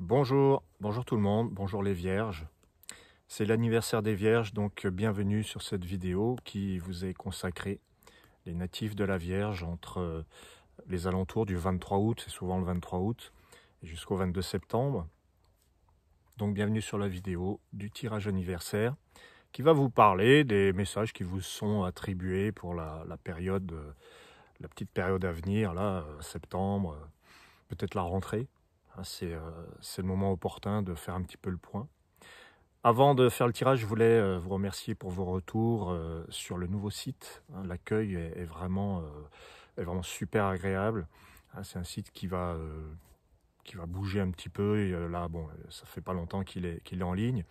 Bonjour tout le monde, bonjour les Vierges. C'est l'anniversaire des Vierges, donc bienvenue sur cette vidéo qui vous est consacrée. Les natifs de la Vierge entre les alentours du 23 août, c'est souvent le 23 août, et jusqu'au 22 septembre. Donc bienvenue sur la vidéo du tirage anniversaire qui va vous parler des messages qui vous sont attribués pour la période, la petite période à venir, là, septembre, peut-être la rentrée. C'est le moment opportun de faire un petit peu le point. Avant de faire le tirage, je voulais vous remercier pour vos retours sur le nouveau site. L'accueil est vraiment super agréable. C'est un site qui va bouger un petit peu. Et là, bon, ça fait pas longtemps qu'il est en ligne.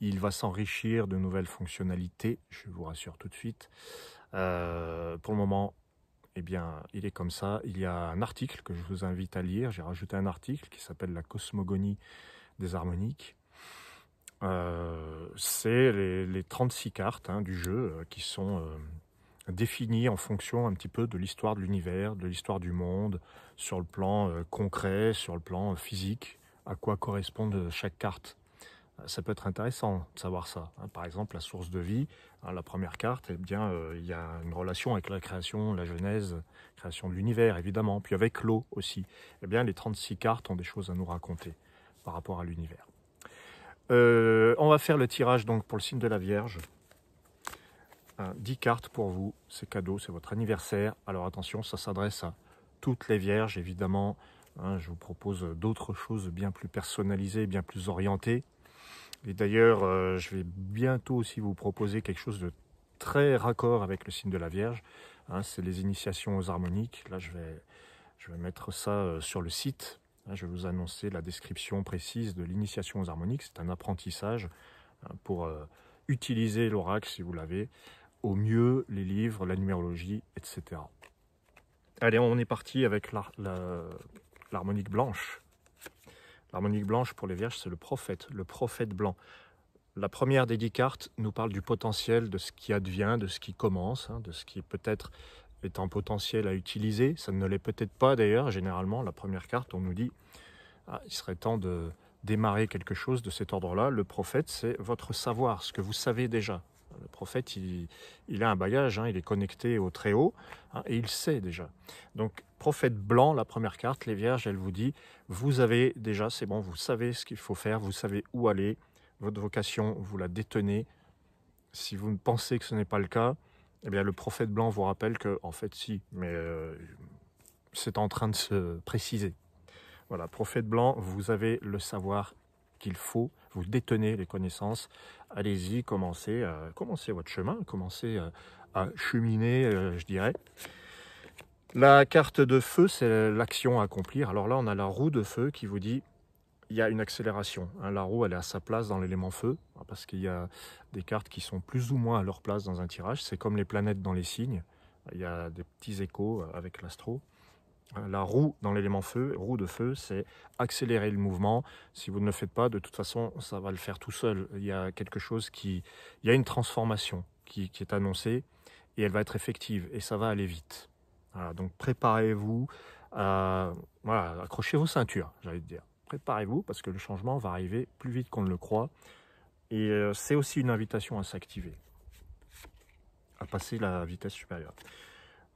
Il va s'enrichir de nouvelles fonctionnalités, je vous rassure tout de suite. Pour le moment, eh bien, il est comme ça. Il y a un article que je vous invite à lire. J'ai rajouté un article qui s'appelle « La cosmogonie des harmoniques ». C'est les 36 cartes du jeu qui sont définies en fonction un petit peu de l'histoire de l'univers, de l'histoire du monde, sur le plan concret, sur le plan physique, à quoi correspond chaque carte. Ça peut être intéressant de savoir ça. Par exemple, la source de vie, la première carte, eh bien, il y a une relation avec la création, la genèse, création de l'univers, évidemment. Puis avec l'eau aussi. Eh bien, les 36 cartes ont des choses à nous raconter par rapport à l'univers. On va faire le tirage donc pour le signe de la Vierge. 10 cartes pour vous, c'est cadeau, c'est votre anniversaire. Alors attention, ça s'adresse à toutes les Vierges, évidemment. Je vous propose d'autres choses bien plus personnalisées, bien plus orientées. Et d'ailleurs, je vais bientôt aussi vous proposer quelque chose de très raccord avec le signe de la Vierge. C'est les initiations aux harmoniques. Là, je vais mettre ça sur le site. Je vais vous annoncer la description précise de l'initiation aux harmoniques. C'est un apprentissage pour utiliser l'oracle, si vous l'avez, au mieux les livres, la numérologie, etc. Allez, on est parti avec l'harmonique blanche. L'harmonique blanche pour les Vierges, c'est le prophète blanc. La première des 10 cartes nous parle du potentiel, de ce qui advient, de ce qui commence, de ce qui peut-être est en potentiel à utiliser. Ça ne l'est peut-être pas d'ailleurs. Généralement, la première carte, on nous dit il serait temps de démarrer quelque chose de cet ordre-là. Le prophète, c'est votre savoir, ce que vous savez déjà. Le prophète, il a un bagage, il est connecté au Très-Haut, et il sait déjà. Donc, prophète blanc, la première carte, les Vierges, elle vous dit, vous avez déjà, c'est bon, vous savez ce qu'il faut faire, vous savez où aller, votre vocation, vous la détenez. Si vous pensez que ce n'est pas le cas, eh bien, le prophète blanc vous rappelle que, en fait, si, mais c'est en train de se préciser. Voilà, prophète blanc, vous avez le savoir qu'il faut, vous détenez les connaissances, allez-y, commencez votre chemin, commencez à cheminer, je dirais. La carte de feu, c'est l'action à accomplir. Alors là, on a la roue de feu qui vous dit, il y a une accélération. La roue, elle est à sa place dans l'élément feu, parce qu'il y a des cartes qui sont plus ou moins à leur place dans un tirage. C'est comme les planètes dans les signes. Il y a des petits échos avec l'astro. La roue dans l'élément feu, roue de feu, c'est accélérer le mouvement. Si vous ne le faites pas, de toute façon, ça va le faire tout seul. Il y a quelque chose il y a une transformation qui est annoncée et elle va être effective et ça va aller vite. Voilà, donc préparez-vous, accrochez vos ceintures, j'allais dire. Préparez-vous parce que le changement va arriver plus vite qu'on ne le croit et c'est aussi une invitation à s'activer, à passer la vitesse supérieure.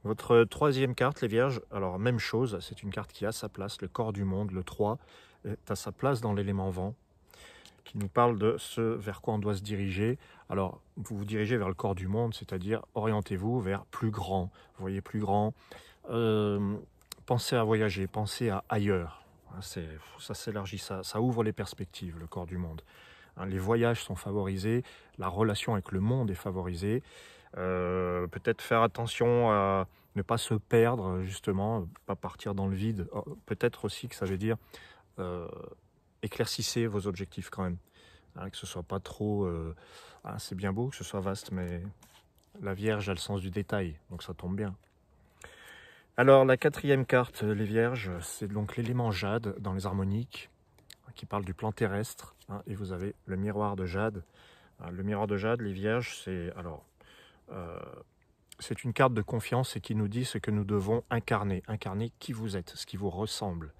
Votre troisième carte, les Vierges, alors même chose, c'est une carte qui a sa place, le corps du monde, le 3, est à sa place dans l'élément vent, qui nous parle de ce vers quoi on doit se diriger. Alors, vous vous dirigez vers le corps du monde, c'est-à-dire orientez-vous vers plus grand, vous voyez plus grand, pensez à voyager, pensez à ailleurs. Ça s'élargit, ça ouvre les perspectives, le corps du monde. Les voyages sont favorisés, la relation avec le monde est favorisée. Peut-être faire attention à ne pas se perdre, justement, pas partir dans le vide. Peut-être aussi que ça veut dire éclaircissez vos objectifs quand même. Que ce soit pas trop... c'est bien beau que ce soit vaste, mais la Vierge a le sens du détail, donc ça tombe bien. Alors, la quatrième carte, les Vierges, c'est donc l'élément jade dans les harmoniques, qui parle du plan terrestre. Et vous avez le miroir de jade. Le miroir de jade, les Vierges, c'est une carte de confiance et qui nous dit ce que nous devons incarner. Incarner qui vous êtes, ce qui vous ressemble.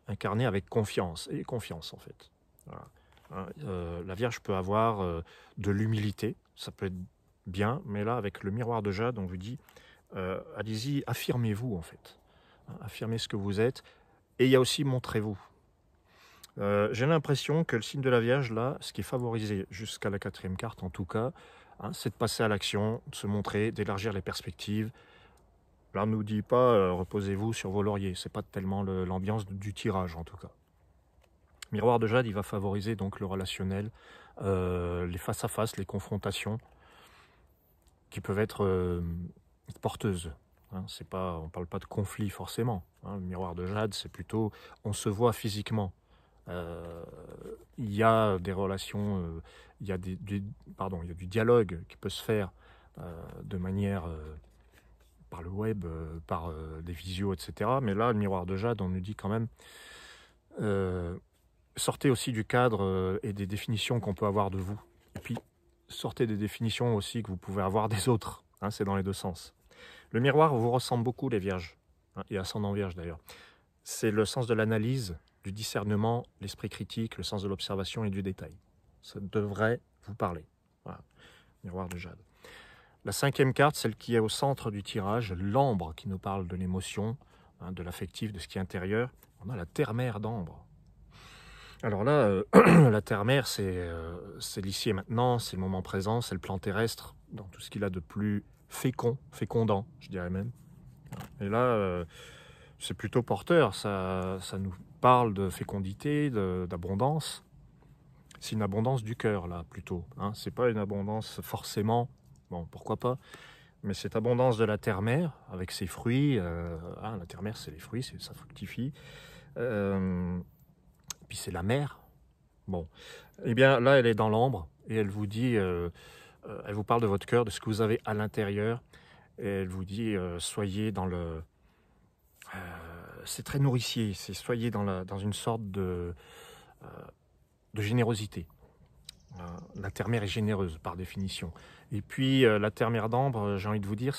incarné avec confiance, et confiance en fait. Voilà. Hein, la Vierge peut avoir de l'humilité, ça peut être bien, mais là avec le miroir de jade, on vous dit, allez-y, affirmez-vous en fait. Hein, affirmez ce que vous êtes, et il y a aussi montrez-vous. J'ai l'impression que le signe de la Vierge, là, ce qui est favorisé jusqu'à la 4e carte en tout cas, hein, c'est de passer à l'action, de se montrer, d'élargir les perspectives. Là, on ne nous dit pas reposez-vous sur vos lauriers, c'est pas tellement l'ambiance du tirage en tout cas. Miroir de jade, il va favoriser donc le relationnel, les face-à-face, les confrontations qui peuvent être porteuses. Hein, c'est pas, on ne parle pas de conflit forcément. Hein, le miroir de jade, c'est plutôt on se voit physiquement. Il y a des relations, il y a pardon, il y a du dialogue qui peut se faire de manière par le web, par des visios, etc. Mais là, le miroir de jade, on nous dit quand même sortez aussi du cadre et des définitions qu'on peut avoir de vous. Et puis, sortez des définitions aussi que vous pouvez avoir des autres. Hein, c'est dans les deux sens. Le miroir vous ressemble beaucoup, les vierges, hein, et ascendant vierge d'ailleurs. C'est le sens de l'analyse, du discernement, l'esprit critique, le sens de l'observation et du détail. Ça devrait vous parler. Voilà. Miroir de jade. La 5e carte, celle qui est au centre du tirage, l'ambre, qui nous parle de l'émotion, hein, de l'affectif, de ce qui est intérieur. On a la terre-mère d'ambre. Alors là, la terre-mère, c'est l'ici et maintenant, c'est le moment présent, c'est le plan terrestre, dans tout ce qu'il a de plus fécondant, je dirais même. Et là, c'est plutôt porteur, ça nous parle de fécondité, d'abondance. C'est une abondance du cœur, là, plutôt. Hein. C'est pas une abondance forcément, bon, pourquoi pas, mais cette abondance de la terre-mère, avec ses fruits, hein, la terre-mère, c'est les fruits, ça fructifie. Puis c'est la mer. Bon, eh bien là, elle est dans l'ambre, et elle vous dit, elle vous parle de votre cœur, de ce que vous avez à l'intérieur, et elle vous dit, soyez dans le... c'est très nourricier, c'est soyez dans une sorte de générosité. La terre-mère est généreuse, par définition. Et puis, la terre-mère d'ambre, j'ai envie de vous dire,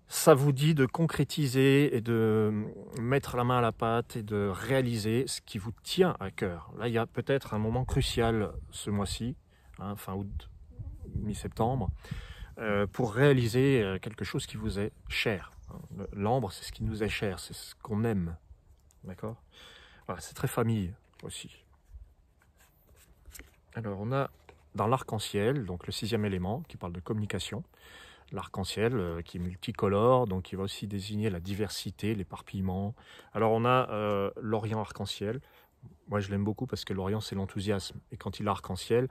ça vous dit de concrétiser et de mettre la main à la pâte et de réaliser ce qui vous tient à cœur. Là, il y a peut-être un moment crucial ce mois-ci, hein, fin août, mi-septembre, pour réaliser quelque chose qui vous est cher. L'ambre, c'est ce qui nous est cher, c'est ce qu'on aime. D'accord ? Voilà, c'est très famille aussi. Alors, on a dans l'arc-en-ciel, donc le 6e élément, qui parle de communication. L'arc-en-ciel qui est multicolore, donc qui va aussi désigner la diversité, l'éparpillement. Alors on a l'Orient arc-en-ciel. Moi je l'aime beaucoup parce que l'Orient c'est l'enthousiasme. Et quand il a arc-en-ciel,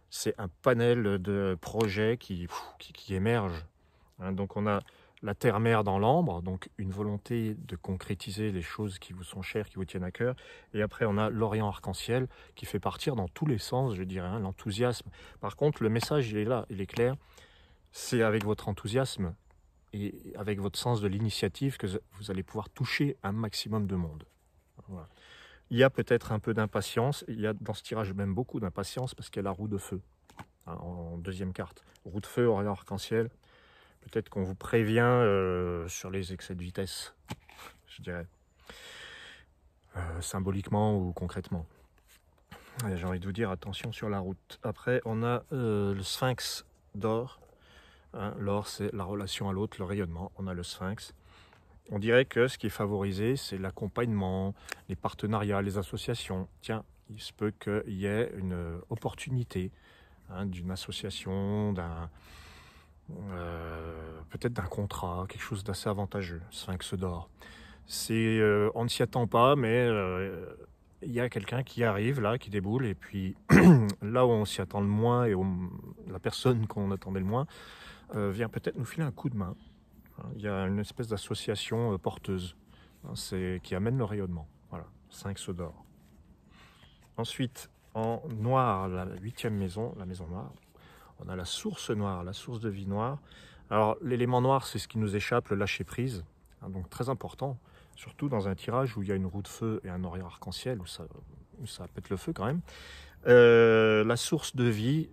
c'est un panel de projets qui émergent. Hein, donc on a la terre-mère dans l'ambre, donc une volonté de concrétiser les choses qui vous sont chères, qui vous tiennent à cœur. Et après on a l'Orient arc-en-ciel qui fait partir dans tous les sens, je dirais, hein, l'enthousiasme. Par contre le message il est là, il est clair. C'est avec votre enthousiasme et avec votre sens de l'initiative que vous allez pouvoir toucher un maximum de monde. Voilà. Il y a peut-être un peu d'impatience, il y a dans ce tirage même beaucoup d'impatience parce qu'il y a la roue de feu, hein, en 2e carte. Roue de feu, Orient arc-en-ciel, peut-être qu'on vous prévient sur les excès de vitesse, je dirais, symboliquement ou concrètement. J'ai envie de vous dire attention sur la route. Après, on a le sphinx d'or. Hein, l'or, c'est la relation à l'autre, le rayonnement. On a le sphinx. On dirait que ce qui est favorisé, c'est l'accompagnement, les partenariats, les associations. Tiens, il se peut qu'il y ait une opportunité, hein, d'une association, peut-être d'un contrat, quelque chose d'assez avantageux, sphinx d'or. On ne s'y attend pas, mais il y a quelqu'un qui arrive là, qui déboule, et puis là où on s'y attend le moins, et la personne qu'on attendait le moins, vient peut-être nous filer un coup de main. Il y a une espèce d'association porteuse, hein, qui amène le rayonnement. Voilà, sphinx d'or. Ensuite, en noir, la 8e maison, la maison noire, on a la source noire, la source de vie noire. Alors, l'élément noir, c'est ce qui nous échappe, le lâcher-prise, hein, donc très important, surtout dans un tirage où il y a une roue de feu et un orient arc-en-ciel, où ça pète le feu quand même. La source de vie,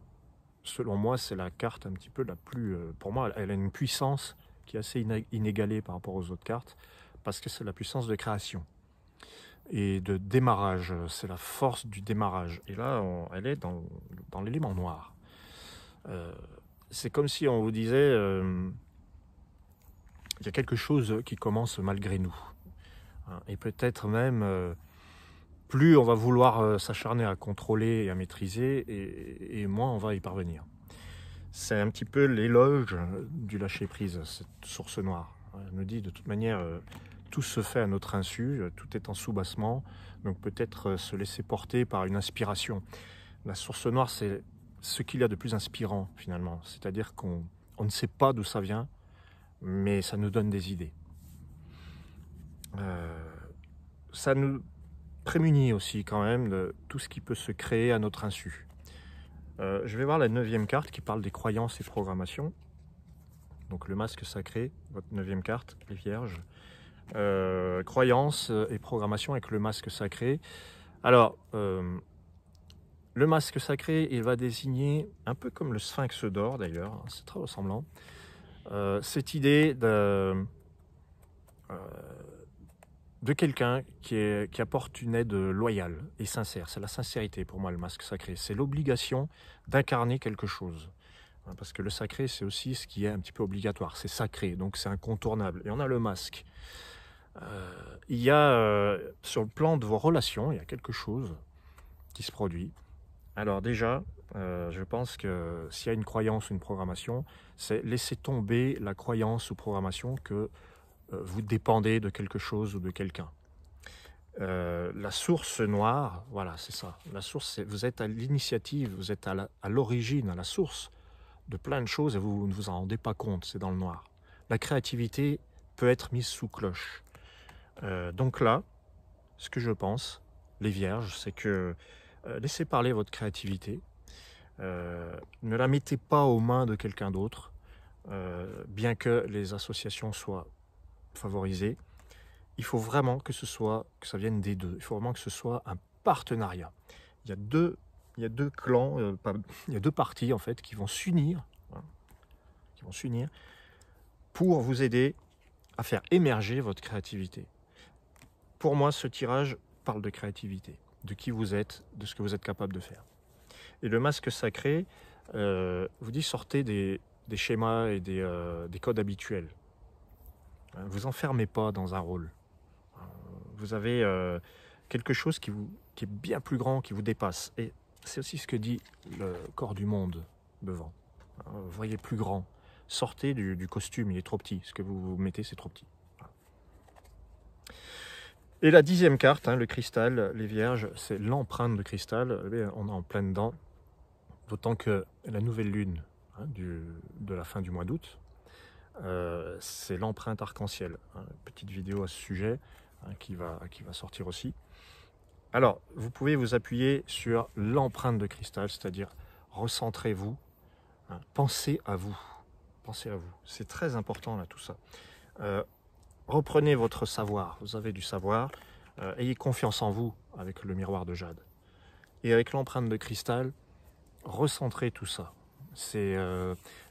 selon moi, c'est la carte un petit peu la plus... pour moi, elle a une puissance qui est assez inégalée par rapport aux autres cartes, parce que c'est la puissance de création. et de démarrage. C'est la force du démarrage. Et là, elle est dans l'élément noir. C'est comme si on vous disait, il y a quelque chose qui commence malgré nous. Hein, et peut-être même, plus on va vouloir s'acharner à contrôler et à maîtriser, et moins on va y parvenir. C'est un petit peu l'éloge du lâcher-prise, cette source noire. Elle nous dit de toute manière, tout se fait à notre insu, tout est en soubassement, donc peut-être se laisser porter par une inspiration. La source noire, c'est ce qu'il y a de plus inspirant finalement, c'est-à-dire qu'on ne sait pas d'où ça vient, mais ça nous donne des idées. Ça nous prémunit aussi quand même de tout ce qui peut se créer à notre insu. Je vais voir la 9e carte qui parle des croyances et programmations. Donc le masque sacré, votre 9e carte, les vierges. Croyances et programmation avec le masque sacré. Alors, le masque sacré, il va désigner, un peu comme le sphinx d'or d'ailleurs, hein, c'est très ressemblant, cette idée de quelqu'un qui apporte une aide loyale et sincère. C'est la sincérité pour moi, le masque sacré. C'est l'obligation d'incarner quelque chose. Parce que le sacré, c'est aussi ce qui est un petit peu obligatoire. C'est sacré, donc c'est incontournable. Et on a le masque. Il y a, sur le plan de vos relations, il y a quelque chose qui se produit. Alors déjà, je pense que s'il y a une croyance ou une programmation, c'est laisser tomber la croyance ou programmation que vous dépendez de quelque chose ou de quelqu'un. La source noire, voilà, c'est ça. La source, vous êtes à l'initiative, vous êtes à l'origine, à la source de plein de choses et vous ne vous en rendez pas compte, c'est dans le noir. La créativité peut être mise sous cloche. Donc là, ce que je pense, les vierges, c'est que laissez parler votre créativité. Ne la mettez pas aux mains de quelqu'un d'autre, bien que les associations soient favorisées. Il faut vraiment que ça vienne des deux. Il faut vraiment que ce soit un partenariat. Il y a deux clans, il y a deux parties en fait qui vont s'unir, hein, pour vous aider à faire émerger votre créativité. Pour moi, ce tirage parle de créativité, de qui vous êtes, de ce que vous êtes capable de faire. Et le masque sacré vous dit sortez des schémas et des codes habituels. Vous enfermez pas dans un rôle. Vous avez quelque chose qui est bien plus grand, qui vous dépasse. Et c'est aussi ce que dit le corps du monde devant. Vous voyez plus grand. Sortez du costume, il est trop petit. Ce que vous mettez, c'est trop petit. Et la 10e carte, le cristal, les vierges, c'est l'empreinte de cristal. On est en plein dedans. D'autant que la nouvelle lune de la fin du mois d'août, c'est l'empreinte arc-en-ciel. Petite vidéo à ce sujet qui va sortir aussi. Alors, vous pouvez vous appuyer sur l'empreinte de cristal, c'est-à-dire recentrez-vous, pensez à vous. Pensez à vous. C'est très important là tout ça. Reprenez votre savoir. Vous avez du savoir. Ayez confiance en vous avec le miroir de jade. Et avec l'empreinte de cristal, recentrez tout ça. C'est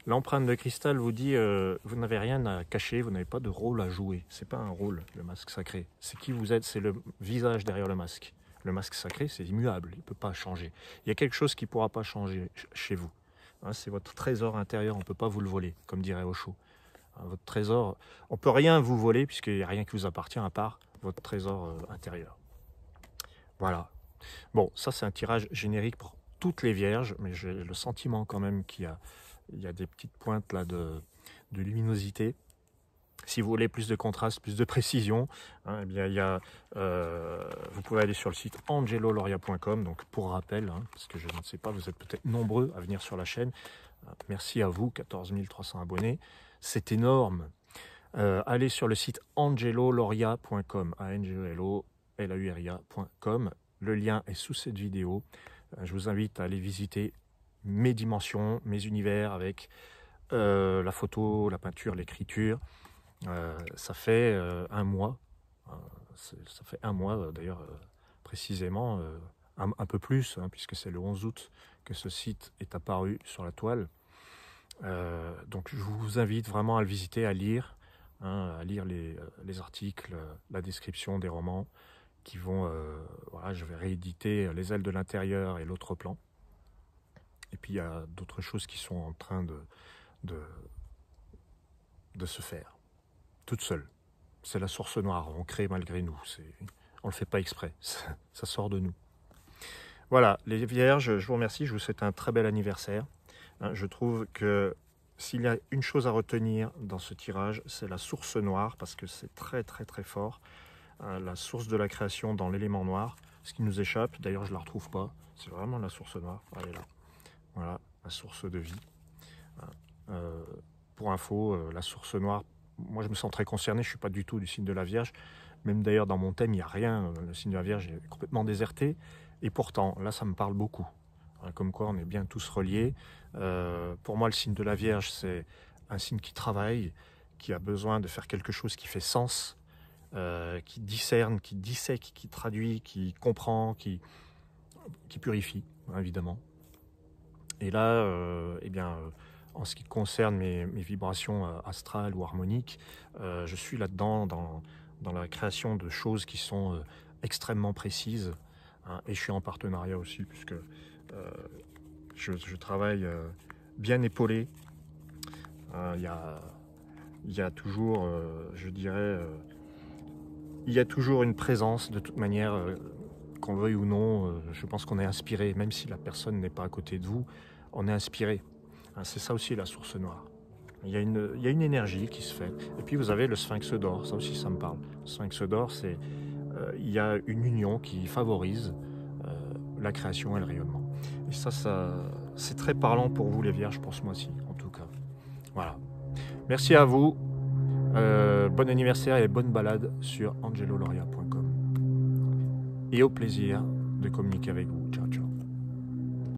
l'empreinte de cristal vous dit vous n'avez rien à cacher, vous n'avez pas de rôle à jouer. C'est pas un rôle, le masque sacré. C'est qui vous êtes, c'est le visage derrière le masque. Le masque sacré, c'est immuable, il ne peut pas changer. Il y a quelque chose qui ne pourra pas changer chez vous. C'est votre trésor intérieur, on ne peut pas vous le voler, comme dirait Osho. Votre trésor, on ne peut rien vous voler puisqu'il n'y a rien qui vous appartient à part votre trésor intérieur. Voilà. Bon, ça c'est un tirage générique pour toutes les vierges, mais j'ai le sentiment quand même qu'il y a des petites pointes là de luminosité. Si vous voulez plus de contraste, plus de précision, eh bien, vous pouvez aller sur le site angeloloria.com. Donc pour rappel, parce que je ne sais pas, vous êtes peut-être nombreux à venir sur la chaîne. Merci à vous, 14 300 abonnés. C'est énorme. Allez sur le site angeloloria.com, angeloloria.com. Le lien est sous cette vidéo. Je vous invite à aller visiter mes dimensions, mes univers avec la photo, la peinture, l'écriture. Ça fait un mois, d'ailleurs précisément, un peu plus, puisque c'est le 11 août que ce site est apparu sur la toile. Donc je vous invite vraiment à le visiter, à lire les articles, la description des romans. qui vont... voilà, je vais rééditer Les ailes de l'intérieur et L'autre plan. Et puis il y a d'autres choses qui sont en train de se faire, toutes seules. C'est la source noire, on crée malgré nous. On ne le fait pas exprès, ça sort de nous. Voilà, les vierges, je vous remercie, je vous souhaite un très bel anniversaire. Je trouve que s'il y a une chose à retenir dans ce tirage, c'est la source noire, parce que c'est très très très fort. La source de la création dans l'élément noir, ce qui nous échappe, d'ailleurs je ne la retrouve pas, c'est vraiment la source noire, elle est là. Voilà, la source de vie. Pour info, la source noire, moi je me sens très concerné, je ne suis pas du tout du signe de la Vierge, même d'ailleurs dans mon thème il n'y a rien, le signe de la Vierge est complètement déserté, et pourtant là ça me parle beaucoup. Comme quoi on est bien tous reliés. Pour moi le signe de la Vierge c'est un signe qui travaille, qui a besoin de faire quelque chose qui fait sens, qui discerne, qui dissèque, qui traduit, qui comprend, qui purifie, évidemment. Et là, en ce qui concerne mes vibrations astrales ou harmoniques, je suis là-dedans dans la création de choses qui sont extrêmement précises. Et je suis en partenariat aussi, puisque je travaille bien épaulé. Il y a toujours, je dirais, il y a toujours une présence de toute manière, qu'on le veuille ou non. Je pense qu'on est inspiré, même si la personne n'est pas à côté de vous, on est inspiré. C'est ça aussi la source noire. Il y a une énergie qui se fait. Et puis vous avez le sphinx d'or, ça aussi ça me parle. Le sphinx d'or, c'est il y a une union qui favorise la création et le rayonnement. Et ça c'est très parlant pour vous les vierges pour ce mois-ci, en tout cas. Voilà. Merci à vous. Bon anniversaire et bonne balade sur angeloloria.com. Et au plaisir de communiquer avec vous. Ciao, ciao.